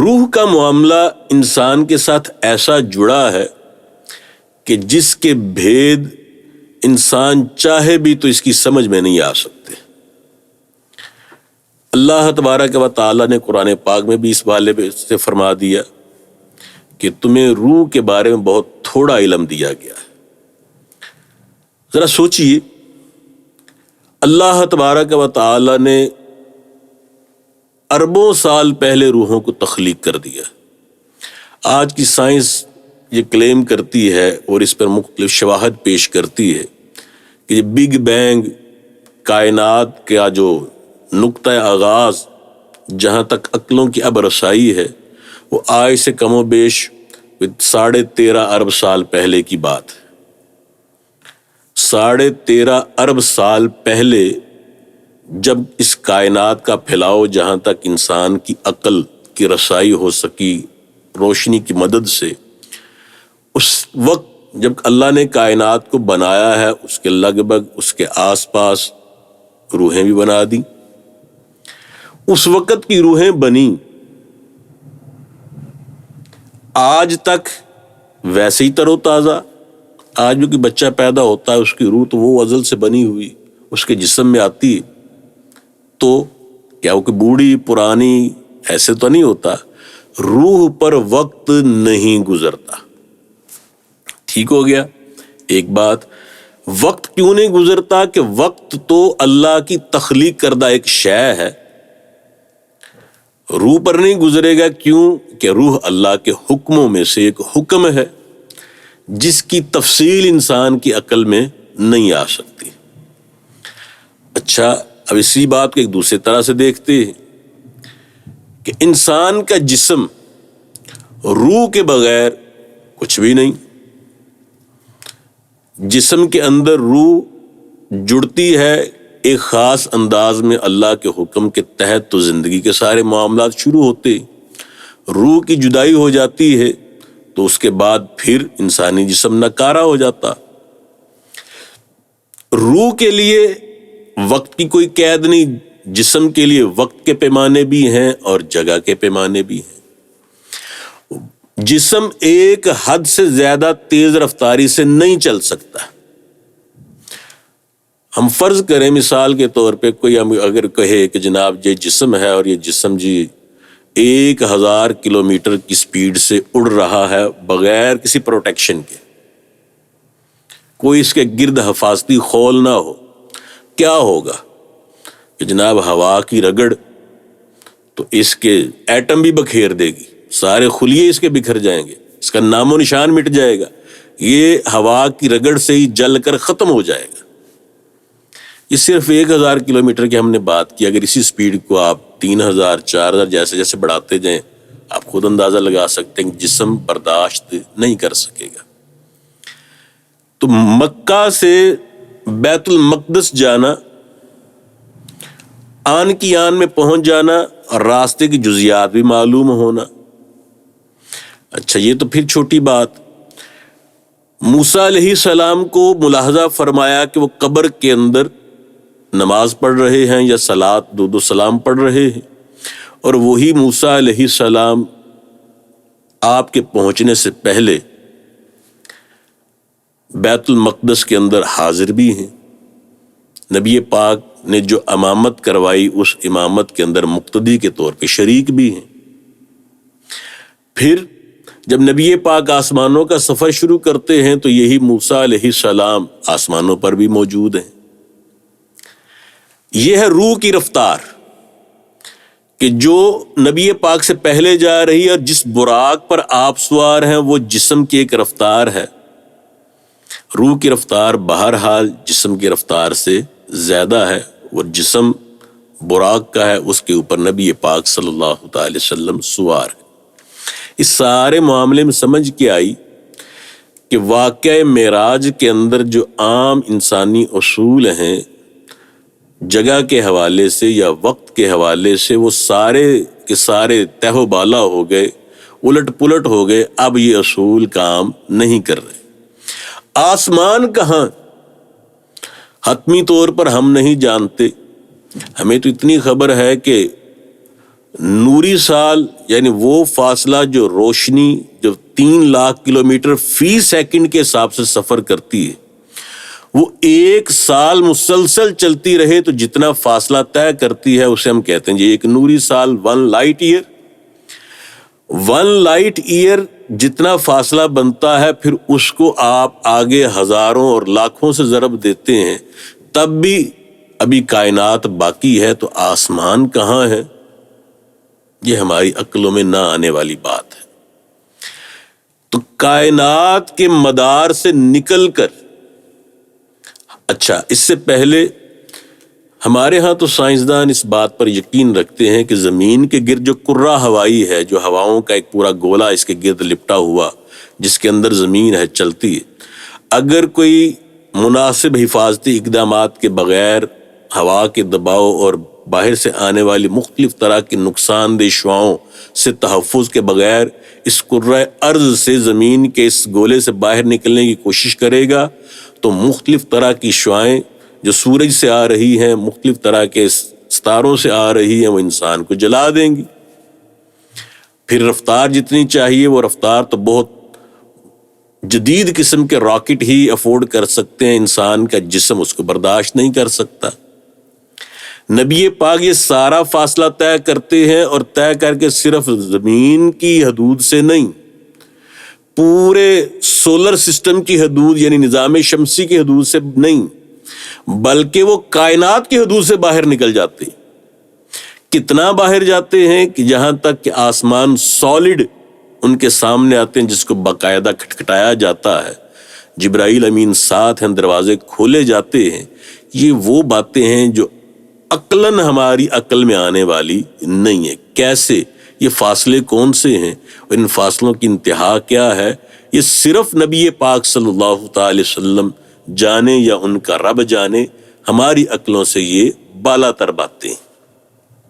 روح کا معاملہ انسان کے ساتھ ایسا جڑا ہے کہ جس کے بھید انسان چاہے بھی تو اس کی سمجھ میں نہیں آ سکتے۔ اللہ تبارک و تعالیٰ نے قرآن پاک میں بھی اس حوالے سے فرما دیا کہ تمہیں روح کے بارے میں بہت تھوڑا علم دیا گیا ہے۔ ذرا سوچئے، اللہ تبارک و تعالیٰ نے اربوں سال پہلے روحوں کو تخلیق کر دیا۔ آج کی سائنس یہ کلیم کرتی ہے اور اس پر مختلف شواہد پیش کرتی ہے کہ یہ بگ بینگ کائنات کا جو نقطہ آغاز جہاں تک عقلوں کی اب رسائی ہے وہ آج سے کم و بیش 13.5 ارب سال پہلے کی بات ہے۔ 13.5 ارب سال پہلے جب اس کائنات کا پھیلاؤ جہاں تک انسان کی عقل کی رسائی ہو سکی روشنی کی مدد سے، اس وقت جب اللہ نے کائنات کو بنایا ہے اس کے لگ بھگ اس کے آس پاس روحیں بھی بنا دی۔ اس وقت کی روحیں بنی، آج تک ویسے ہی تر و تازہ۔ آج بھی کوئی بچہ پیدا ہوتا ہے اس کی روح تو وہ ازل سے بنی ہوئی اس کے جسم میں آتی ہے، تو کیا وہ کوئی بوڑھی پرانی ایسے تو نہیں ہوتا۔ روح پر وقت نہیں گزرتا۔ ٹھیک ہو گیا؟ ایک بات، وقت کیوں نہیں گزرتا کہ وقت تو اللہ کی تخلیق کردہ ایک شے ہے، روح پر نہیں گزرے گا کیوں کہ روح اللہ کے حکموں میں سے ایک حکم ہے جس کی تفصیل انسان کی عقل میں نہیں آ سکتی۔ اچھا، اب اسی بات کو ایک دوسرے طرح سے دیکھتے ہیں کہ انسان کا جسم روح کے بغیر کچھ بھی نہیں۔ جسم کے اندر روح جڑتی ہے ایک خاص انداز میں، اللہ کے حکم کے تحت تو زندگی کے سارے معاملات شروع ہوتے۔ روح کی جدائی ہو جاتی ہے تو اس کے بعد پھر انسانی جسم ناکارہ ہو جاتا۔ روح کے لیے وقت کی کوئی قید نہیں، جسم کے لیے وقت کے پیمانے بھی ہیں اور جگہ کے پیمانے بھی ہیں۔ جسم ایک حد سے زیادہ تیز رفتاری سے نہیں چل سکتا۔ ہم فرض کریں مثال کے طور پہ کوئی اگر کہے کہ جناب یہ جسم ہے اور یہ جسم 1000 کلومیٹر کی سپیڈ سے اڑ رہا ہے بغیر کسی پروٹیکشن کے، کوئی اس کے گرد حفاظتی خول نہ ہو، کیا ہوگا کہ جناب ہوا کی رگڑ تو اس کے ایٹم بھی بکھیر دے گی، سارے خلیے اس کے بکھر جائیں گے، اس کا نام و نشان مٹ جائے گا، یہ ہوا کی رگڑ سے ہی جل کر ختم ہو جائے گا۔ یہ صرف 1000 کلومیٹر کی ہم نے بات کی، اگر اسی سپیڈ کو آپ 3000 4000 جیسے جیسے بڑھاتے جائیں آپ خود اندازہ لگا سکتے ہیں کہ جسم برداشت نہیں کر سکے گا۔ تو مکہ سے بیت المقدس جانا، آن کی آن میں پہنچ جانا اور راستے کی جزیات بھی معلوم ہونا۔ اچھا، یہ تو پھر چھوٹی بات۔ موسیٰ علیہ السلام کو ملاحظہ فرمایا کہ وہ قبر کے اندر نماز پڑھ رہے ہیں یا صلاۃ درود و سلام پڑھ رہے ہیں، اور وہی موسیٰ علیہ السلام آپ کے پہنچنے سے پہلے بیت المقدس کے اندر حاضر بھی ہیں۔ نبی پاک نے جو امامت کروائی اس امامت کے اندر مقتدی کے طور پہ شریک بھی ہیں۔ پھر جب نبی پاک آسمانوں کا سفر شروع کرتے ہیں تو یہی موسیٰ علیہ السلام آسمانوں پر بھی موجود ہیں۔ یہ ہے روح کی رفتار کہ جو نبی پاک سے پہلے جا رہی ہے، اور جس براق پر آپ سوار ہیں وہ جسم کی ایک رفتار ہے۔ روح کی رفتار بہرحال جسم کی رفتار سے زیادہ ہے، اور جسم براق کا ہے، اس کے اوپر نبی پاک صلی اللہ تعالی وسلم سوار ہے۔ اس سارے معاملے میں سمجھ کے آئی کہ واقعہ معراج کے اندر جو عام انسانی اصول ہیں جگہ کے حوالے سے یا وقت کے حوالے سے، وہ سارے کے سارے تہ و بالا ہو گئے، الٹ پلٹ ہو گئے، اب یہ اصول کام نہیں کر رہے۔ آسمان کہاں حتمی طور پر ہم نہیں جانتے، ہمیں تو اتنی خبر ہے کہ نوری سال یعنی وہ فاصلہ جو روشنی جو 3 لاکھ کلومیٹر فی سیکنڈ کے حساب سے سفر کرتی ہے، وہ 1 سال مسلسل چلتی رہے تو جتنا فاصلہ طے کرتی ہے اسے ہم کہتے ہیں جی ایک نوری سال، 1 لائٹ ایئر۔ 1 لائٹ ایئر جتنا فاصلہ بنتا ہے، پھر اس کو آپ آگے ہزاروں اور لاکھوں سے ضرب دیتے ہیں، تب بھی ابھی کائنات باقی ہے، تو آسمان کہاں ہے؟ یہ ہماری عقلوں میں نہ آنے والی بات ہے۔ تو کائنات کے مدار سے نکل کر، اچھا اس سے پہلے ہمارے ہاں تو سائنسدان اس بات پر یقین رکھتے ہیں کہ زمین کے گرد جو کرہ ہوائی ہے، جو ہواؤں کا ایک پورا گولا اس کے گرد لپٹا ہوا، جس کے اندر زمین ہے چلتی ہے، اگر کوئی مناسب حفاظتی اقدامات کے بغیر، ہوا کے دباؤ اور باہر سے آنے والی مختلف طرح کی نقصان دہ شعاؤں سے تحفظ کے بغیر اس کرۂ ارض سے زمین کے اس گولے سے باہر نکلنے کی کوشش کرے گا، تو مختلف طرح کی شعاعیں جو سورج سے آ رہی ہیں، مختلف طرح کے ستاروں سے آ رہی ہیں، وہ انسان کو جلا دیں گی۔ پھر رفتار جتنی چاہیے وہ رفتار تو بہت جدید قسم کے راکٹ ہی افورڈ کر سکتے ہیں، انسان کا جسم اس کو برداشت نہیں کر سکتا۔ نبی پاک یہ سارا فاصلہ طے کرتے ہیں، اور طے کر کے صرف زمین کی حدود سے نہیں، پورے سولر سسٹم کی حدود یعنی نظام شمسی کی حدود سے نہیں، بلکہ وہ کائنات کی حدود سے باہر نکل جاتے ہیں۔ کتنا باہر جاتے ہیں کہ جہاں تک کہ آسمان سالڈ ان کے سامنے آتے ہیں، جس کو باقاعدہ کھٹکھٹایا جاتا ہے، جبرائیل امین ساتھ ہیں، دروازے کھولے جاتے ہیں۔ یہ وہ باتیں ہیں جو عقلاً ہماری عقل میں آنے والی نہیں ہے۔ کیسے؟ یہ فاصلے کون سے ہیں، اور ان فاصلوں کی انتہا کیا ہے، یہ صرف نبی پاک صلی اللہ تعالی وسلم جانے یا ان کا رب جانے، ہماری عقلوں سے یہ بالا تر باتیں ہیں۔